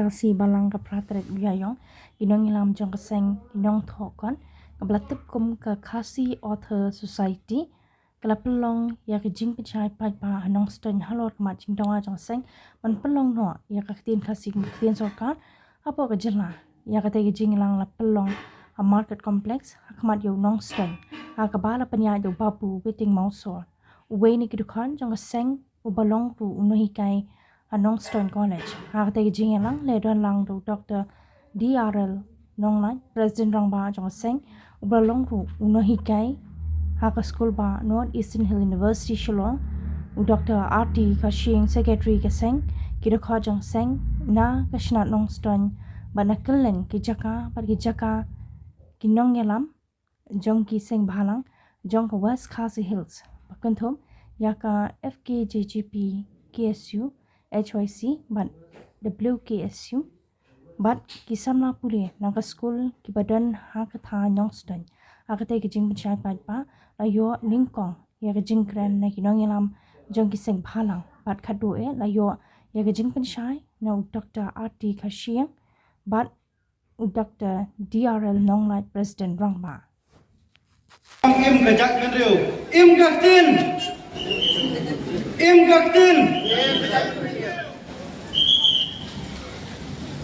Chelsea balang ka pratret biayong ginong ilam jong kaseng ginong thokon kablatip kum ka Khasi Author Society kalapelong ya ka jing pachai pai pa hanong ston halot ma jing donga jong seng man pelong no ya ka tin khasi tin sorkar apo ka jela ya ka te jing lang la pelong a market complex hakmat yo nong ston ha ka bala panya yo babu waiting mausor uwe ni kidukan jong seng ubalong ru unohikai anong Stone College. Hakte jing lang le don lang do Dr. DRL nong lai President rang ba jong seng ubalong ru unohikai haka school ba North Eastern Hill University Shillong Dr. RT Kashing Secretary kaseng kira kha jong seng na kashna nong Stone banakelen ki jaka par ki jaka kinong yalam jong ki seng balang jong ka West Khasi Hills pakanthom yaka FKJGP KSU HYC but WKSU but kisamla pure nangka school ki badan ha ka tha nyongston akate ki jing bachai pat pa layo ningkong ya ka jing kran na kinong yalam jong ki seng phalang bat khadu e layo ya ka jing panchai na Dr. RT Khashing but Dr. DRL Nonglight President Rangba im gajak menriu im gaktin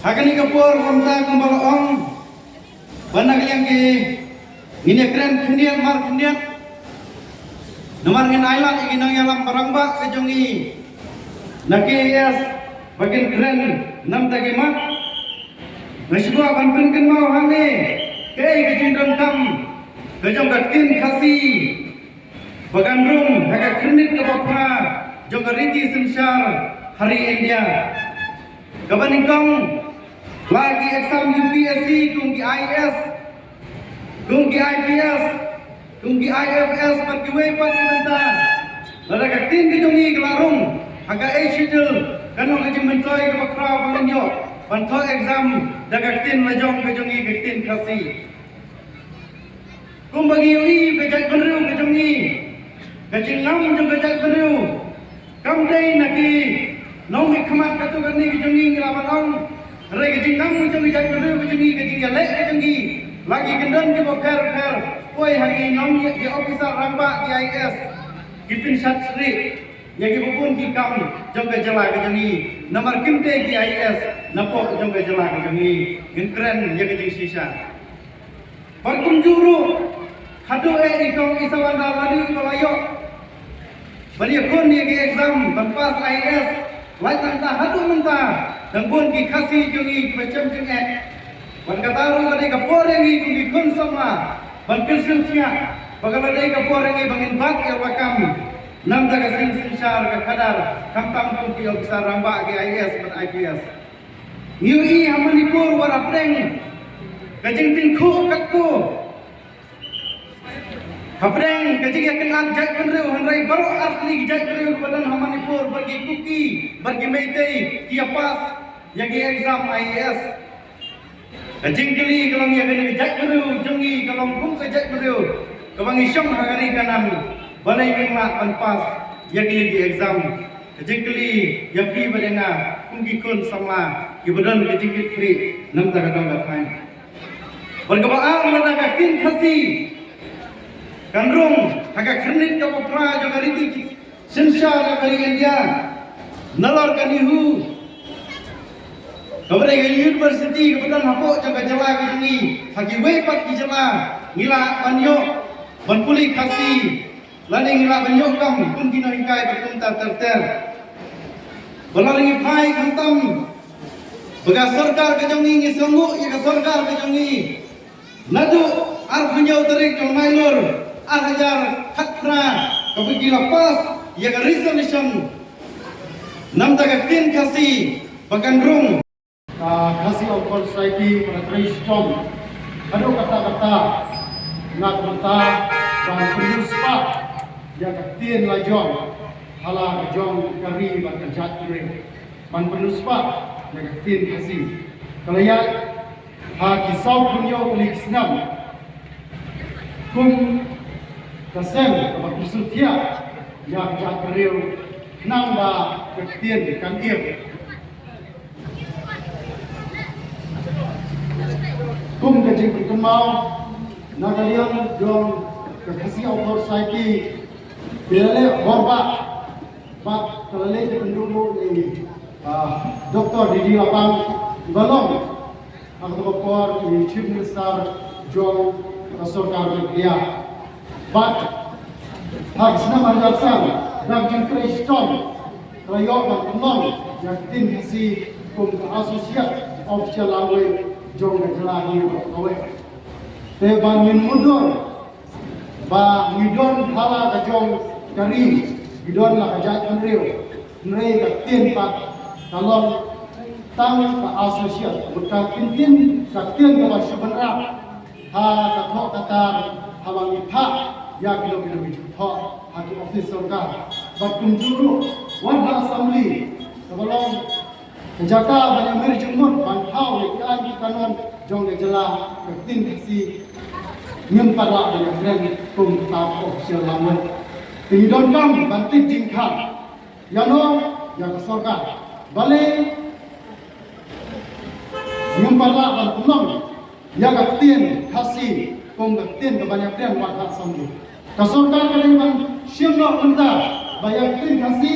Hakani kapur ramta kumbal ong banak yang ki ngine kren kendian mar kendian nomor ngin ailat iginong yalam barangba kejongi naki yes bagian kren nam tagimat nasibua banpin ken mau hangi kei kejindon kam kejong gaktin khasi bagan rum haka krenit kapapra jong riti sensar hari India kabaningkong lagi exam UPSC kung IS kung IPS kung IFS pagkiway pagkibenta lada kaktin kitungi kelarung aga schedule kanong kajing mentoy kapakra panginyo panto exam da kaktin lajong kajungi kaktin khasi kung bagi ui kajak penriu kajungi kajing ngam jong kajak penriu kamday naki nong ikhamat katugani kajungi ngelawan ong Rai kecing kamu jangan jadi berdua kecengi kecing ya lek kecengi lagi kendan ke boker koi hari nom di officer ramba di IS kipin sat sri yang kipun ki kam jangan jela kecengi nomor kimte di IS napok jangan jela kecengi keren ya kecing sisa berkunjuru hadu ikong isawanda ladi balayo bari kon ni ke exam bampas IS lai tanta hadu mentah dan pun ki khasi jungi macam jengek ban kataru tadi kapor yang ki kun sama ban pilsil sia bagala dai kapor yang bangin bat ya wakam nam daga sing sinsar ka kadar kampam pun ki officer ramba ki IS ban IPS niu hamanipur wara preng kajing tingku kakku Hapreng kajing yakin ajak penriu hanrai baru artli jak penriu badan hamanipur bagi kuki bagi meitei kiapas yang exam IAS kajing keli kalau yang kena jak penriu jungi kalau kum kajak penriu kebang isyong hagari kanan balai minglat panpas yang di exam kajing keli yang pi badena kungi kun sama ki badan kajing keli nam ta kadang gatain berkebaan mana tin khasi Kandrung agak kernit ka popra jo gariti sensar kali India nalor kanihu kabre ga university kebetulan hapo jaga jela kini hagi wepat ki jela ngila banyo banpuli khasi lani ngila banyo kam kun kino hingkai berkunta terter balaringi pai kantam baga sarkar kejongi ngisongu ya ka sarkar kejongi nadu ar punyo tarik jong mailur Hajar Hakra kabagi lapas yang resolution nam tagakin kasi bagandrung kasi Author Society pada Tristom ada kata-kata nak kata dan penyuspa yang katin lajong hala jong kari bahkan jatuh man penyuspa yang katin kasi kalian ha kisau punyo kulik senam kum kasem maksud dia yang jat beriu nang da ketien kan ir kecil berkembang nak kalian jom kasih author society bila hormat bak kalau le penduduk ini Dr. Didi Lapang balong ang doktor ni Chief Minister John Rasorkar Dia but hak senang alasan dan Kriston Rayo dan Umang yang tim hasi kum associate official language jong jelahi awe te bangin mundur ba ngidon hala ka jong kari ngidon la ka jat kanriu nrei ka tien pat talong tang ka associate buka pintin ka tien ka sebenra ha ka thok katar hawang itha ya kilo tho ha ki office sorkar ba kunjuru wan assembly kabalong Jaga banyak merjumur bantau ikan kanon jong jela ketin si nyempara banyak brand kum tapo selamat tingdon kam bantik jingkha yano yang sorga bale nyempara bantung ya ketin khasi kum ketin ke banyak brand wata sambu kasorga kali bang siamno benda banyak ketin khasi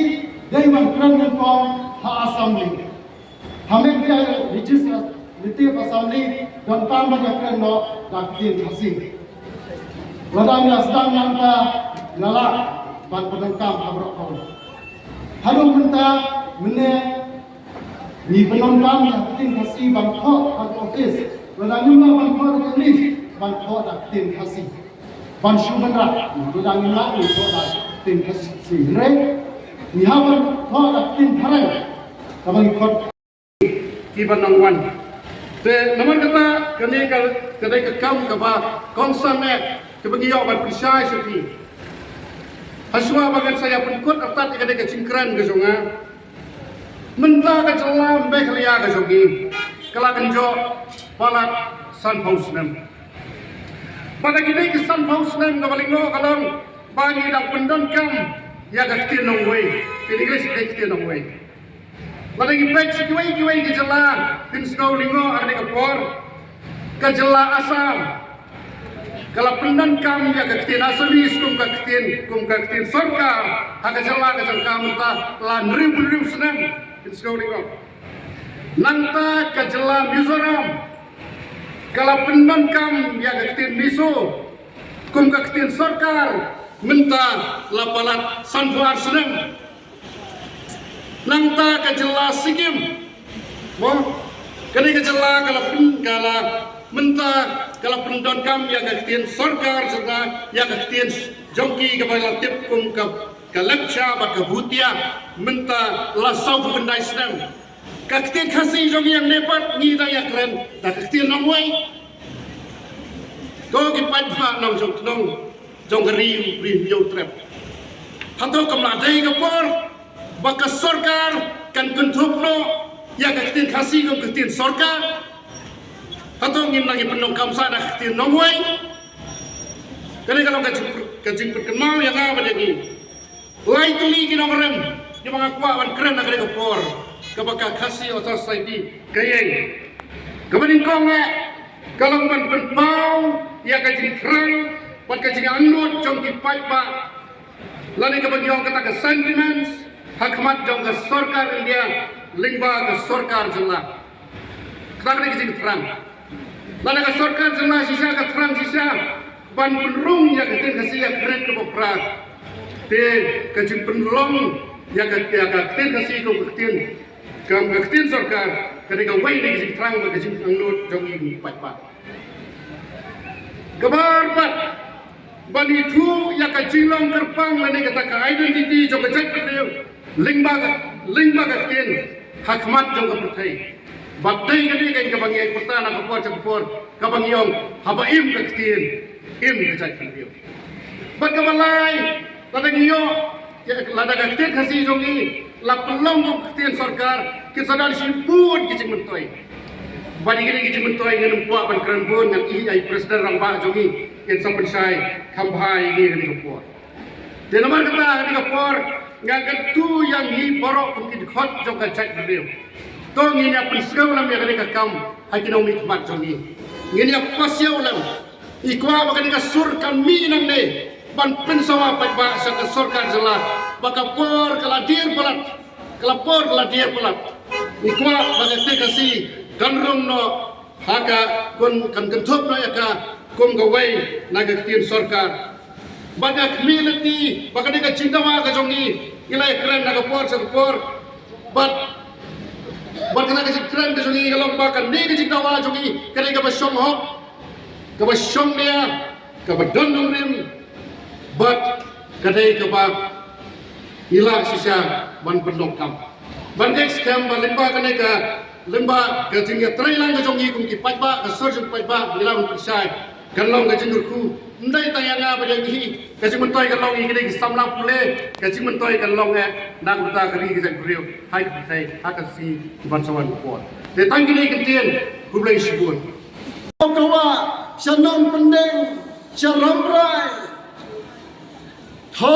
daiwan brand kom ha assembly हमें क्या रिजिस नीति असेंबली गंताम बजाकर नो दाकिन हसी wadang sedang nanta lala ban penengkam abrok kau halu menta mene ni penengkam dakitin hasi ban kho at office wadang nyuma ban kho English ban kho dakitin hasi ban shumandra wadang nyuma ni kho dakitin hasi re ni haban kho dakitin tharang kabang kho Kiban nangwan. Te naman kata kani kadai kekam kaba kongsan kebagi ban pisai sepi. Haswa bagan saya penkut atat kadai kecingkran ke songa. Menta ke celam be kelia ke songi. Kala kenjo palat Sun House nem. Pada kini ke Sun House nem kabaling no kalong bagi dak pendon kam ya ka ktir nong wei. Kini kini ktir nong wei. Pada gipek kiwai ke jela tin snow lingo ada kapor ke jela asal kalau pendan kami ya ketin asali kum ketin sorkar hak jela ke sorkar mentah lan ribu senam tin snow lingo nanta ke jela Mizoram kalau pendan kami ya ketin miso kum ketin sorkar mentah lapalat sanfuar senam nangta kejela Sikkim, kini kejela kala menta kala pendon kam yang ketin sorkar serta yang ketin jongki kepala tip kum ke lepcha bat ke butia menta lasau bendai senam ketin kasih jongki yang nepat ni daya keren dah ketin nongway kau kipat pak nong jong geri review trap hantu kemeladai kepor baka sorkar kan kuntupno ya ketin kasih kum ketin sorkar atau ngin lagi penongkam sana ketin nongway kani kalau kajing perkenal yang apa jadi lain tuli kita merem di mga kuawan keren na kani kapor kabaka kasih atau society kayeng kabaning konge kalau man penpau ya kajing kerang pat kajing anut jong kipai ba lani kabagyong kata ke sentiments hakmat jong ke sorkar India lingba ke sorkar jela kerana kecil terang lana ke sorkar jela sisa ke terang sisa ban penrung ya ketin kasih ya keren ke boprak te kecil penrung ya ketin kasih ke ketin sorkar ketika wai ni kecil terang ke kecil angnut jong ini pat kabar pat ban itu ya kecilong kerpang lani kata ke identity jong kecil beliau lingba ketin hakmat jong kepertai badai kini kan kabangi pertana kapor kapor kabangiong habaim ketin im kecil beliau bad kabalai lada ngiyo lada ketin kasih jong ini lapelong ketin sorkar kisadan simpun kicing mentoi badi kini kicing mentoi ngan puak ban keren pun ngan ai presiden rambah jong ini yang sampai saya kambai ini kan kapor dan nomor kata ini kapor nggak ketu yang hi borok mungkin khot jong ka chat beliau to ngi nya penseu lam ya kali ka kam hakinomi khmat jong ni ngini pasya ulam ikwa makan ka surkan minang ne ban pensawa pa sa ka surkan jala baka por kala dir pelat ikwa baka te kasi kanrong no haka kun kan thop no yaka kum gawai naga tin sarkar baka militi baka ni ka cintawa ka jongi ilai kran naga por sa por but kana ka kran ka jongi galong baka ni ka cintawa jongi kani ka basyong hok ka basyong dia ka badon rim but kadai ka ba ila sisa ban penokam ban scam ba limba kani ka limba ka jinga trailang ka jongi kum ki patba ka surgeon patba ila mun persai kanlong ka jingur ku ndai tayanga ba jangi ka jing mentoi kanlong i kini samlang pule ka jing mentoi kanlong nak uta kari ka jang riu hai ka tai haka si ban sawan ko te tang kini kentien ku blai sibun kawa shanong pendeng sharamrai tho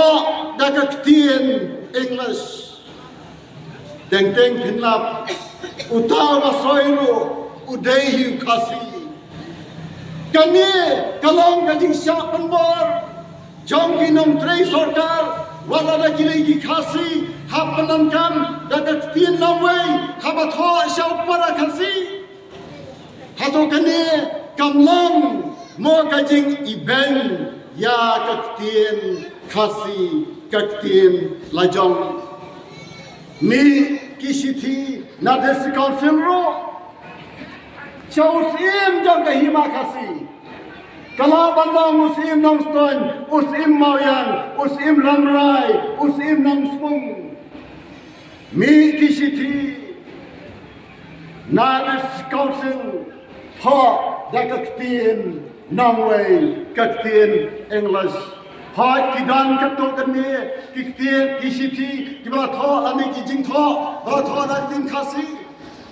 dagaktien English teng pinlap utaw na soiru udehi kasi kani kalong gajing siya penbor jong ginom trei sorkar wala da gilegi kasi hapanan kam dagaktien lawai habatho siya upara kasi hato kani kamlang mo gajing ibeng ya kaktien kasi kaktien lajong ni kisiti na desi council ro chausim jang kahima kasi kala bandang usim nang ston usim mauyang usim ramrai usim nang smung mi kisiti na desi council ha dakaktien nangway kaktien English ha kidan kato kani kiktie kisiti kiba tho ami kijing tho ba tho na tin khasi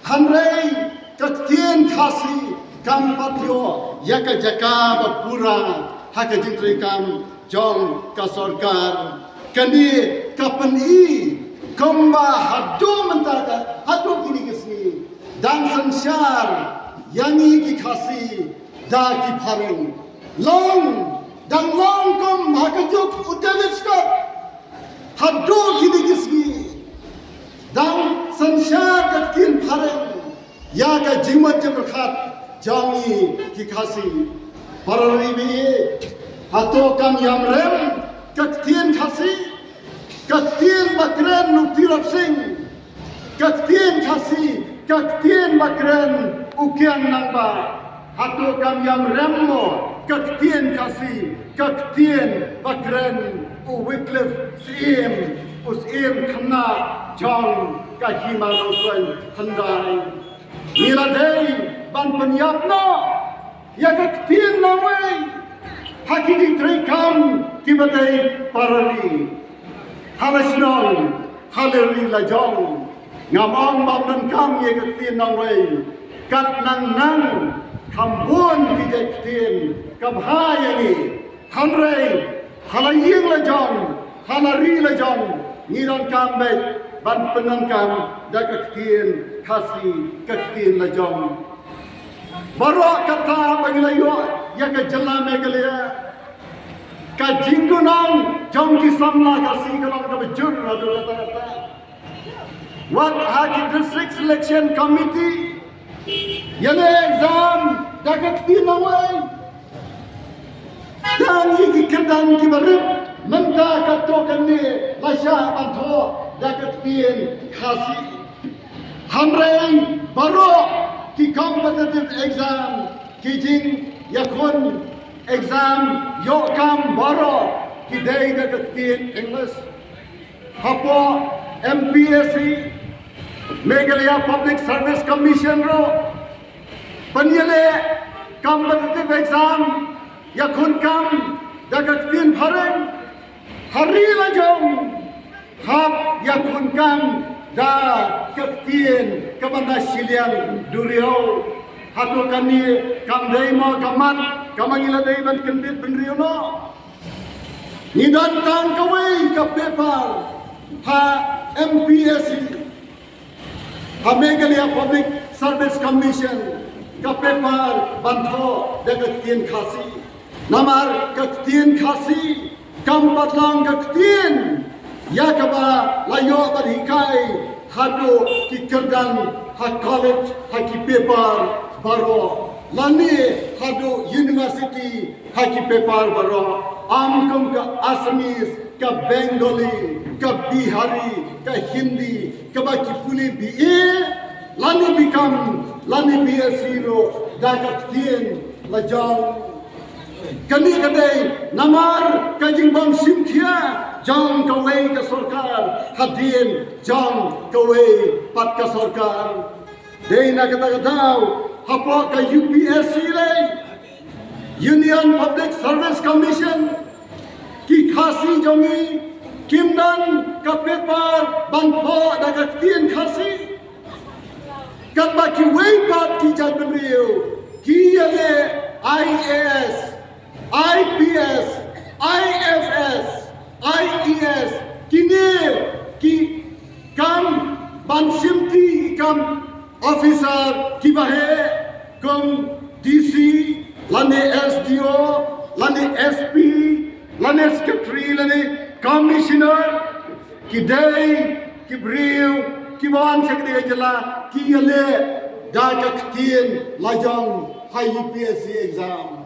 hanrei kaktien khasi kam patyo yaka jaka ba pura haka jingtrei kam jong ka sarkar kani kapan i kamba hadu mentaka hadu kini kisni dan sansar yangi ki khasi da ki phareng long dan long kom hakajuk udaviskot hadu kini kisni dan sansar katkin phareng ya ka jimat jabkhat jangi ki khasi parari bi hato kam yamrem kaktien khasi kaktien bakren nutirap sing kaktien khasi kaktien bakren ukian nangba hato kam yamrem mo kaktien khasi kaktien bakren uwiklif sim usim khna jong kahima losan handai niladei ban penyapno ya kaktien nawai hakiki trekam kibatai parali halasnon haleri lajong ngamong babdan kam ye kaktien nawai kat nang kambun kijaktien kabhayani hanrei halaying lajong halari lajong ngiran kambet ban penangkam da kaktien kasi kaktien lajong baro kata bagilayo ya ka jalla megalia ka jingunang jong ki samla kasi kalong ka bejur adu kata what haki district selection committee yale exam da kaktien nawai dan ki kedang ki barib menta kato kanne lasha bantho da kaktien kasi hanrei baro ki competitive exam ki jing yakun exam yo kam baro ki dei da kaktien English hapo MPSC Meghalaya Public Service Commission ro panyale competitive exam yakun kam da kaktien phareng hari lajong hap yakun kam da kaktien kabanda silian durio hatu kami kamdei mo kamat kamangila dei ban kendit benrio no nidan tang kawai ka paper ha MPSC ha Meghalaya Public Service Commission ka paper bantho da ka tien khasi namar ka tien khasi kam patlang ka tien ya ka ba layo barikai hado ki kerdan ha college ha ki paper baro lani hado university ha ki paper baro am kam ka Assamese ka Bengali ka Bihari ka Hindi ka ba ki puli BA lani become lani BSc lo da ka tien la jang kani kadai namar kajing bam simkhia jang kawai ka sarkar hadin jang kawai pat ka sarkar dei na kata katau hapo ka UPSC le Union Public Service Commission ki khasi jongi kimdan ka paper bantho da ka tien khasi kat ba ki wei pat ki jan riu ki ale IAS IPS, IFS, IES, kini ki kam bansimti kam officer kibahe kam DC, lane SDO, lane SP, lane secretary, lane commissioner, kidai, kibriu, kiban sekretary jala, kiyale, dagak tien lajang high UPSC exam.